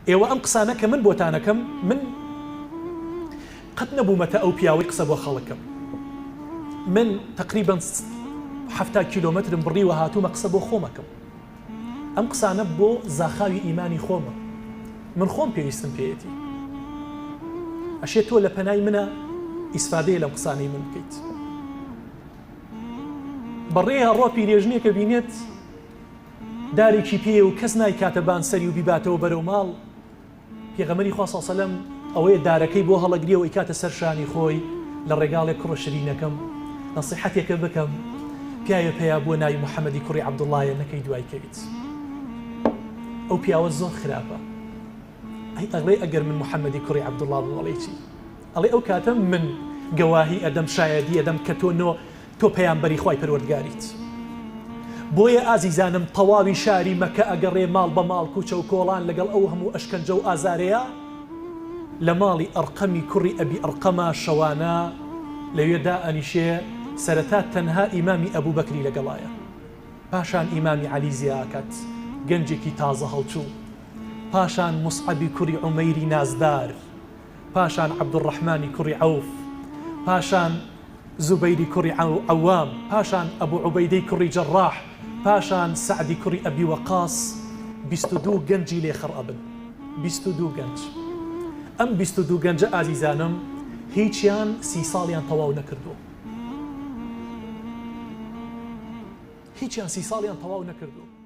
ئێوە ئەم قسانە کە من بۆتانەکەم من قەت نەبوومەتە ئەو پیاوەی قسە بۆ خەڵکم. من تقریبا 70 کیلۆمەترم بڕیوە هاتوومە قسە بۆ خۆمەکەم. ئەم قسانە بۆ زاخاوی ئیمانی خۆمە. من خۆم پێویستم پێیەتی. ئەشێ تۆ لە پەنای منە ئیسفادەیە لەم قسانەی من بکەیت. بەڕێ ڕۆ پیرێژنێکە بینێت دارێکی پێ و کەس نایکاتە بانسەری و بیباتەوە بەرەو ماڵ. پێغەمبەری خوا صلی الله علیه و سلم ئەوەیە دارەکەی بۆ هەڵەگریەوە ئیکاتە سەر شانی خۆی لە ڕێگاڵێک کوڕە شرینەکەم نەسیحەتێکە بکەم پیاوە پێیا بۆ ناوی محەممەدی کوڕی عەبدوڵڵایە نەکەی دوای کەویت. ئەو پیاوە زۆر خراپە. ئەڵێ ئەگەر من محەممەدی کوڕی عەبدوڵڵا بووم ئەڵێ چی؟ ئەڵێ ئەو کاتە من گەواهی ئەدەم شایەدی ئەدەم کە تۆ پەیامبەری خوای پەروەردگاریت. بۆیە ئازیزانم تەواوی شاری مەکە ئەگەڕێ ماڵ بە ماڵ کوچە و کۆڵان لەگەڵ ئەو هەموو ئەشکەنجە و ئازارەیە لە ماڵی ئەرقەمی کوڕی ئەبی ئەرقەمە شەوانە لەوێدا ئەنیشێ سەرەتا تەنها ئیمامی ئەبوو بەکری لەگەڵایە، پاشان ئیمامی عەلی زیاکات گەنجێکی تازە هەڵچوو، پاشان موسعەبی کوڕی عومەیری نازدار، پاشان عەبدوڕەحمانی کوڕی عەوف، پاشان زوبەیری کوڕی عەوام، پاشان ئەبوو عوبەیدەی کوڕی جەڕاح، پاشان سەعدی کوڕی ئەبی وەقاس. 22 گەنجی لێخڕ ئەبن. 22 گەنج. ئەم 22 گەنجە ئازیزانم هیچیان 30 ساڵیان تەواو نەکردووە. هیچیان 30 ساڵیان تەواو نەکردووە.